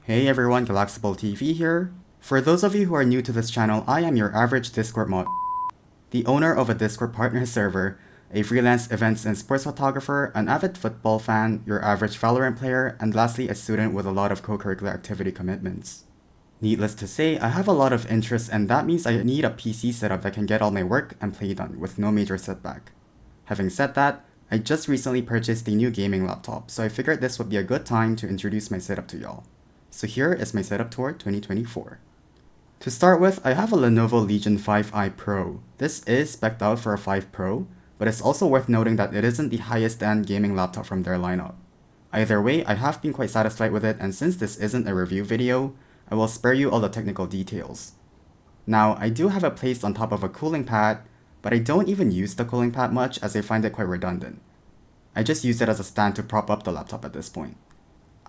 Hey everyone, Galaxable TV here. For those of you who are new to this channel, I am your average Discord mod, the owner of a Discord partner server, a freelance events and sports photographer, an avid football fan, your average Valorant player, and lastly a student with a lot of co-curricular activity commitments. Needless to say, I have a lot of interests and that means I need a PC setup that can get all my work and play done with no major setback. Having said that, I just recently purchased a new gaming laptop, so I figured this would be a good time to introduce my setup to y'all. So here is my setup tour 2024. To start with, I have a Lenovo Legion 5i Pro. This is spec'd out for a 5 Pro, but it's also worth noting that it isn't the highest end gaming laptop from their lineup. Either way, I have been quite satisfied with it, and since this isn't a review video, I will spare you all the technical details. Now, I do have it placed on top of a cooling pad, but I don't even use the cooling pad much as I find it quite redundant. I just use it as a stand to prop up the laptop at this point.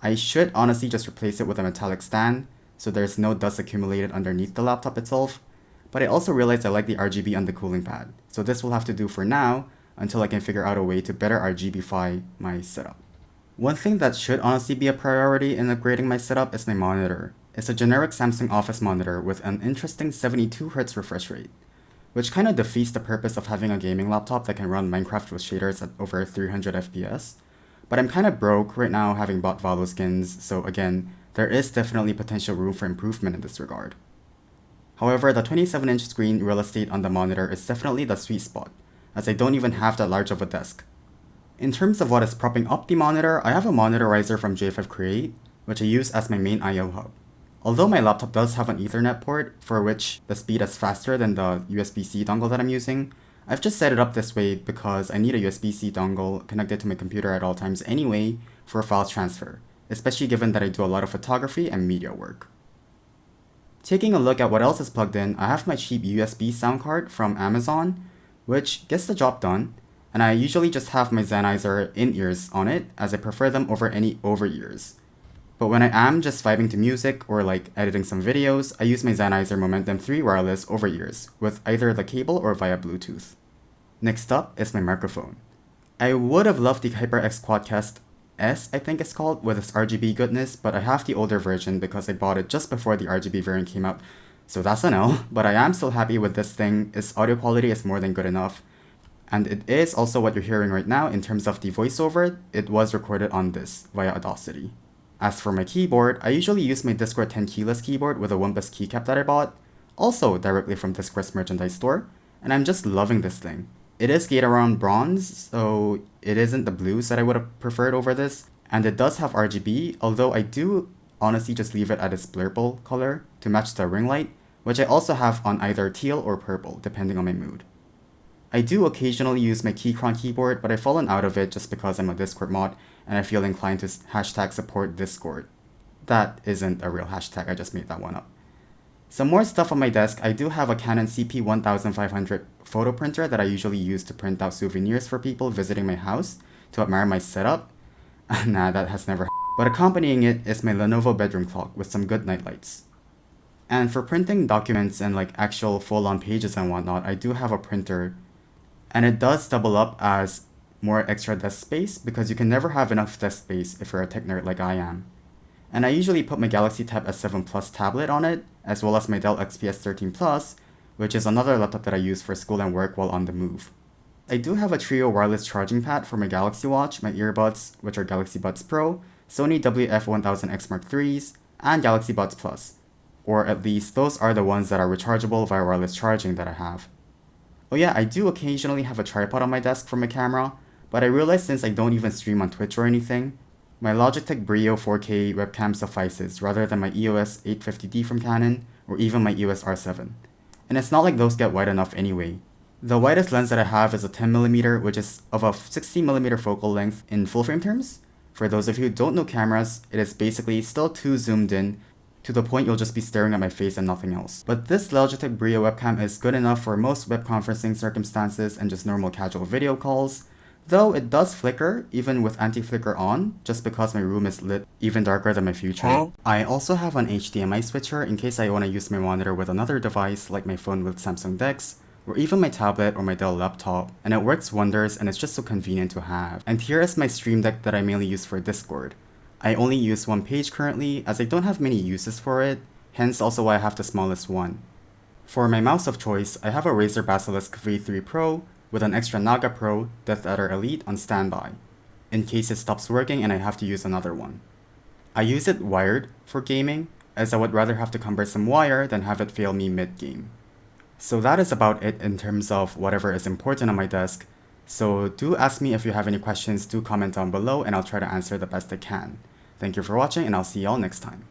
I should honestly just replace it with a metallic stand, so there's no dust accumulated underneath the laptop itself, but I also realized I like the RGB on the cooling pad, so this will have to do for now until I can figure out a way to better RGBify my setup. One thing that should honestly be a priority in upgrading my setup is my monitor. It's a generic Samsung office monitor with an interesting 72Hz refresh rate, which kinda defeats the purpose of having a gaming laptop that can run Minecraft with shaders at over 300 FPS. But I'm kinda broke right now having bought Valo skins, so again, there is definitely potential room for improvement in this regard. However, the 27-inch screen real estate on the monitor is definitely the sweet spot, as I don't even have that large of a desk. In terms of what is propping up the monitor, I have a monitorizer from J5 Create, which I use as my main I/O hub. Although my laptop does have an Ethernet port, for which the speed is faster than the USB-C dongle that I'm using, I've just set it up this way because I need a USB-C dongle connected to my computer at all times anyway for file transfer, especially given that I do a lot of photography and media work. Taking a look at what else is plugged in, I have my cheap USB sound card from Amazon, which gets the job done, and I usually just have my Sennheiser in-ears on it as I prefer them over any over-ears. But when I am just vibing to music or like editing some videos, I use my Sennheiser Momentum 3 wireless over-ears with either the cable or via Bluetooth. Next up is my microphone. I would have loved the HyperX Quadcast S, I think it's called, with its RGB goodness, but I have the older version because I bought it just before the RGB variant came out, so that's an L, but I am still happy with this thing. Its audio quality is more than good enough. And it is also what you're hearing right now in terms of the voiceover. It was recorded on this via Audacity. As for my keyboard, I usually use my Discord 10 keyless keyboard with a Wumpus keycap that I bought, also directly from Discord's merchandise store, and I'm just loving this thing. It is Gatoron bronze, so it isn't the blues that I would have preferred over this, and it does have RGB, although I do honestly just leave it at its blurple color to match the ring light, which I also have on either teal or purple, depending on my mood. I do occasionally use my Keychron keyboard, but I've fallen out of it just because I'm a Discord mod and I feel inclined to hashtag support Discord. That isn't a real hashtag, I just made that one up. Some more stuff on my desk. I do have a Canon CP1500 photo printer that I usually use to print out souvenirs for people visiting my house to admire my setup. Nah, that has never but accompanying it is my Lenovo bedroom clock with some good night lights. And for printing documents and like actual full-on pages and whatnot, I do have a printer, and it does double up as more extra desk space because you can never have enough desk space if you're a tech nerd like I am. And I usually put my Galaxy Tab S7 Plus tablet on it, as well as my Dell XPS 13 Plus, which is another laptop that I use for school and work while on the move. I do have a Trio wireless charging pad for my Galaxy Watch, my earbuds, which are Galaxy Buds Pro, Sony WF-1000X Mark IIIs, and Galaxy Buds Plus. Or at least those are the ones that are rechargeable via wireless charging that I have. Oh yeah, I do occasionally have a tripod on my desk for my camera, but I realized since I don't even stream on Twitch or anything, my Logitech Brio 4K webcam suffices rather than my EOS 850D from Canon or even my EOS R7. And it's not like those get wide enough anyway. The widest lens that I have is a 10mm, which is of a 60mm focal length in full frame terms. For those of you who don't know cameras, it is basically still too zoomed in to the point you'll just be staring at my face and nothing else. But this Logitech Brio webcam is good enough for most web conferencing circumstances and just normal casual video calls, though it does flicker even with anti-flicker on, just because my room is lit even darker than my future. Huh? I also have an HDMI switcher in case I want to use my monitor with another device like my phone with Samsung DeX, or even my tablet or my Dell laptop, and it works wonders and it's just so convenient to have. And here is my Streamdeck that I mainly use for Discord. I only use one page currently as I don't have many uses for it, hence also why I have the smallest one. For my mouse of choice, I have a Razer Basilisk V3 Pro with an extra Naga Pro Death Adder Elite on standby, in case it stops working and I have to use another one. I use it wired for gaming, as I would rather have the cumbersome wire than have it fail me mid-game. So that is about it in terms of whatever is important on my desk, so do ask me if you have any questions, do comment down below and I'll try to answer the best I can. Thank you for watching and I'll see y'all next time.